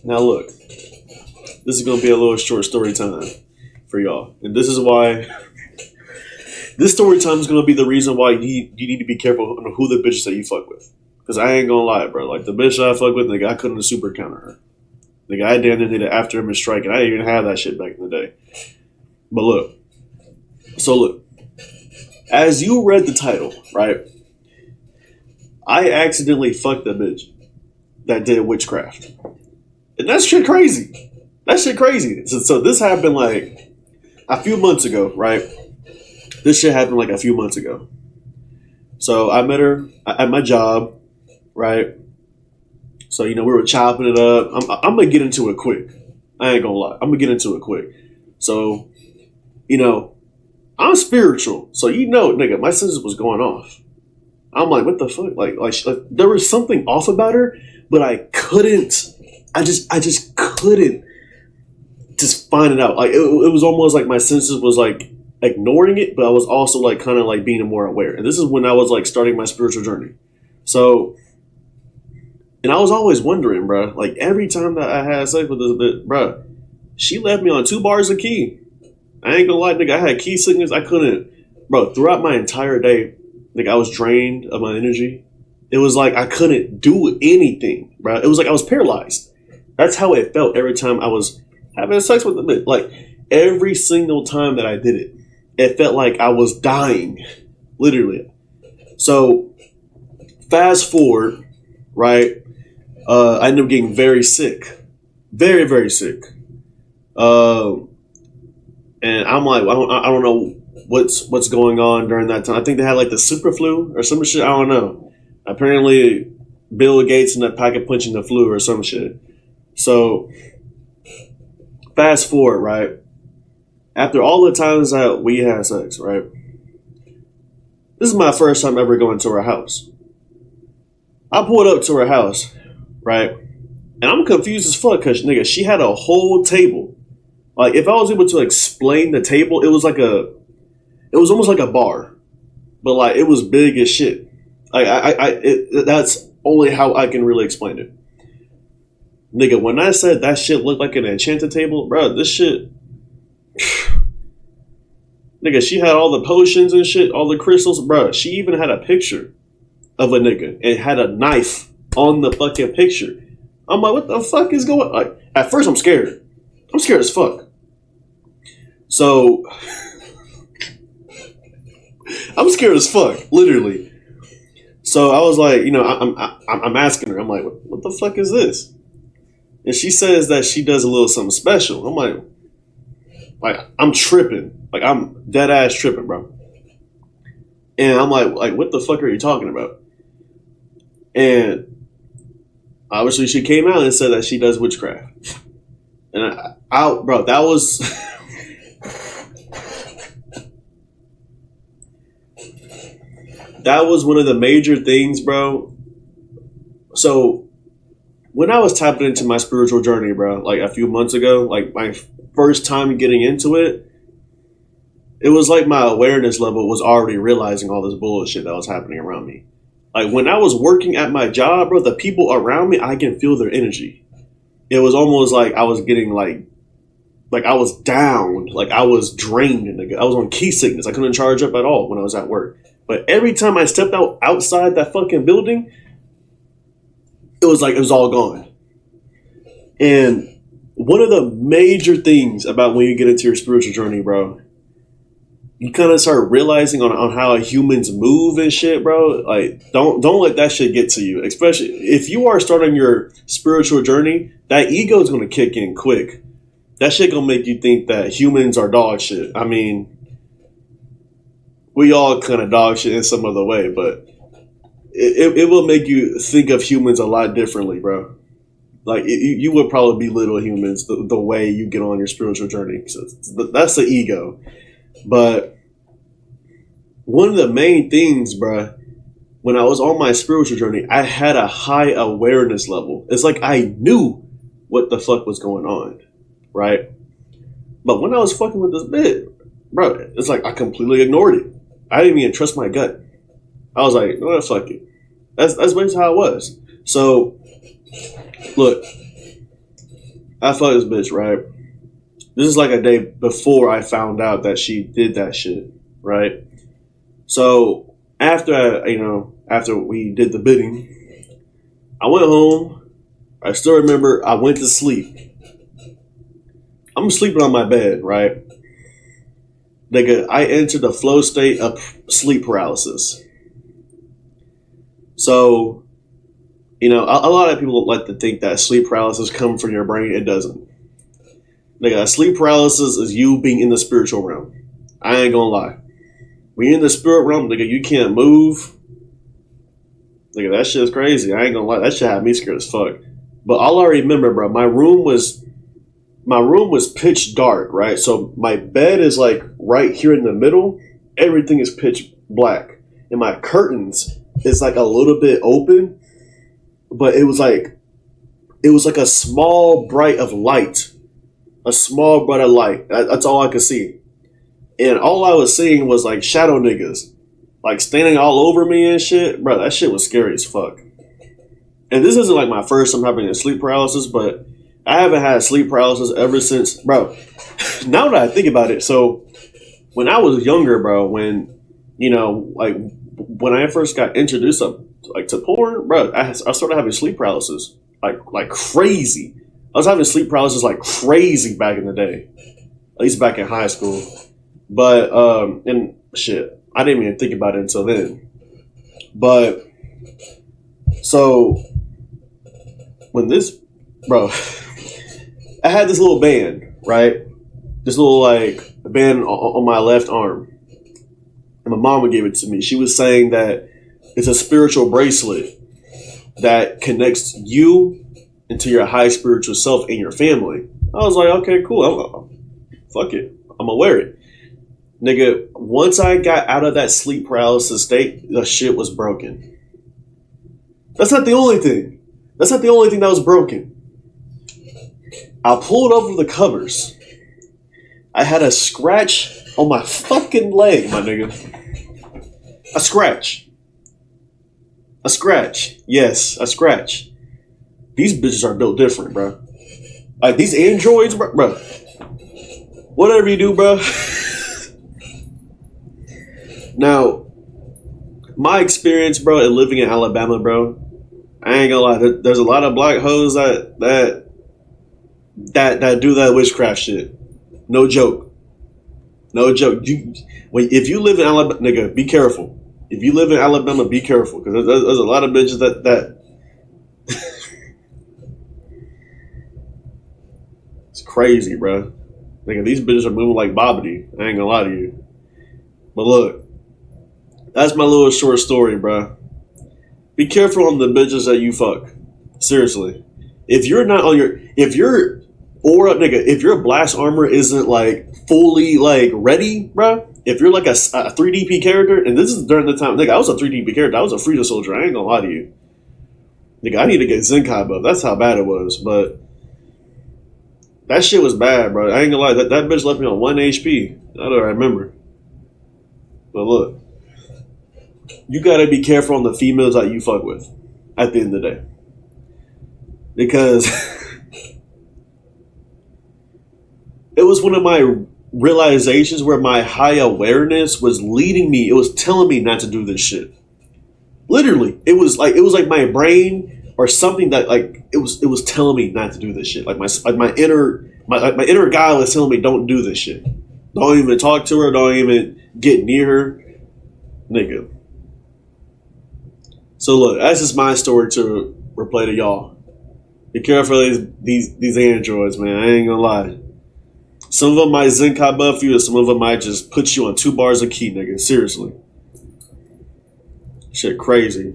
Now look, this is gonna be a little short story time for y'all, and this is why this story time is gonna be the reason why you need to be careful on who the bitches that you fuck with. Cause I ain't gonna lie, bro. Like the bitch I fuck with, nigga, I couldn't super counter her. Nigga, I damn near did it after him strike, and I didn't even have that shit back in the day. But look, as you read the title, right? I accidentally fucked a bitch that did witchcraft. And that shit crazy. That shit crazy. So this happened like a few months ago, right? This shit happened like a few months ago. So I met her at my job, right? So, we were chopping it up. I'm going to get into it quick. I ain't going to lie. I'm going to get into it quick. So, I'm spiritual. So, nigga, my senses was going off. I'm like, what the fuck? Like there was something off about her, but I just couldn't just find it out. Like, it was almost like my senses was like ignoring it, but I was also like kind of like being more aware. And this is when I was like starting my spiritual journey. So, and I was always wondering, bro, like every time that I had sex with this bitch, bro, she left me on 2 bars of key. I ain't gonna lie, nigga, I had key sickness. I couldn't, bro, throughout my entire day, nigga, I was drained of my energy. It was like I couldn't do anything, bro. It was like I was paralyzed. That's how it felt every time I was having sex with a bitch. Like every single time that I did it, it felt like I was dying, literally. So fast forward, right? I ended up getting very sick, very, very sick. And I'm like, I don't know what's going on during that time. I think they had like the super flu or some shit. I don't know. Apparently, Bill Gates ended up packet punching the flu or some shit. So fast forward, right? After all the times that we had sex, right? This is my first time ever going to her house. I pulled up to her house, right? And I'm confused as fuck because, nigga, she had a whole table. Like, if I was able to explain the table, it was almost like a bar. But, like, it was big as shit. That's only how I can really explain it. Nigga, when I said that shit looked like an enchanted table, bro, this shit... Nigga, she had all the potions and shit, all the crystals. Bro, she even had a picture of a nigga and had a knife on the fucking picture. I'm like, what the fuck is going on? Like, at first, I'm scared. I'm scared as fuck. So, I'm scared as fuck, literally. So I was like, I'm asking her. I'm like, what the fuck is this? And she says that she does a little something special. I'm like, I'm tripping. Like, I'm dead ass tripping, bro. And I'm like, what the fuck are you talking about? And obviously, she came out and said that she does witchcraft. And bro, that was that was one of the major things, bro. So when I was tapping into my spiritual journey, bro, like a few months ago, like my first time getting into it, it was like my awareness level was already realizing all this bullshit that was happening around me. Like when I was working at my job, bro, the people around me, I can feel their energy. It was almost like I was getting like I was down, like I was drained, and I was on key sickness. I couldn't charge up at all when I was at work. But every time I stepped outside that fucking building, it was like it was all gone. And one of the major things about when you get into your spiritual journey, bro, you kind of start realizing on how humans move and shit, bro. Like, don't let that shit get to you. Especially if you are starting your spiritual journey, that ego is going to kick in quick. That shit going to make you think that humans are dog shit. I mean, we all kind of dog shit in some other way, but it will make you think of humans a lot differently, bro. Like, you would probably belittle humans the way you get on your spiritual journey. So that's the ego. But one of the main things, bruh, when I was on my spiritual journey, I had a high awareness level. It's like I knew what the fuck was going on, right? But when I was fucking with this bitch, bro, it's like I completely ignored it. I didn't even trust my gut. I was like, no, fuck it. That's basically how it was. So Look, I fucked this bitch, right? This is like a day before I found out that she did that shit, right? So after we did the bidding, I went home. I still remember I went to sleep. I'm sleeping on my bed, right? Nigga, I entered a flow state of sleep paralysis. So, a lot of people like to think that sleep paralysis comes from your brain. It doesn't. Nigga, sleep paralysis is you being in the spiritual realm. I ain't gonna lie. When you're in the spirit realm, nigga, you can't move. Nigga, that shit is crazy. I ain't gonna lie. That shit had me scared as fuck. But all I remember, bro, my room was pitch dark, right? So my bed is like right here in the middle. Everything is pitch black. And my curtains is like a little bit open, but it was like a small bright of light. A small bright of light. That's all I could see. And all I was seeing was like shadow niggas. Like standing all over me and shit. Bro, that shit was scary as fuck. And this isn't like my first time having a sleep paralysis, but I haven't had sleep paralysis ever since, bro. Now that I think about it, so when I was younger, bro, when I first got introduced to porn, bro, I started having sleep paralysis like crazy. I was having sleep paralysis like crazy back in the day, at least back in high school. But and shit, I didn't even think about it until then. But so when this, bro. I had this little band, right? This little like band on my left arm. And my mom would give it to me. She was saying that it's a spiritual bracelet that connects you into your high spiritual self and your family. I was like, okay, cool. Fuck it. I'm gonna wear it. Nigga, once I got out of that sleep paralysis state, the shit was broken. That's not the only thing. That's not the only thing that was broken. I pulled over the covers. I had a scratch on my fucking leg, my nigga. A scratch. A scratch. Yes, a scratch. These bitches are built different, bro. Like, these androids, bro. Whatever you do, bro. Now, my experience, bro, in living in Alabama, bro, I ain't gonna lie. There's a lot of black hoes that do that witchcraft shit. No joke. No joke. If you live in Alabama, nigga, be careful. If you live in Alabama, be careful. Because there's a lot of bitches that it's crazy, bro. Nigga, these bitches are moving like Bobbity. I ain't gonna lie to you. But look, that's my little short story, bro. Be careful on the bitches that you fuck. Seriously. If your aura, nigga, if your blast armor isn't like fully like ready, bro. If you're like a 3DP character, and this is during the time, nigga, I was a 3DP character. I was a Frida soldier. I ain't gonna lie to you. Nigga, I need to get Zenkai buff. That's how bad it was. But that shit was bad, bro. I ain't gonna lie. That bitch left me on 1 HP. I don't remember. But look, you gotta be careful on the females that you fuck with at the end of the day. Because it was one of my realizations where my high awareness was leading me. It was telling me not to do this shit. Literally, it was like my brain or something that like it was telling me not to do this shit. Like my inner guy was telling me, don't do this shit. Don't even talk to her. Don't even get near her, nigga. So look, that's just my story to replay to y'all. Be careful of these androids, man. I ain't gonna lie. Some of them might Zenkai buff you, and some of them might just put you on 2 bars of key, nigga. Seriously. Shit crazy.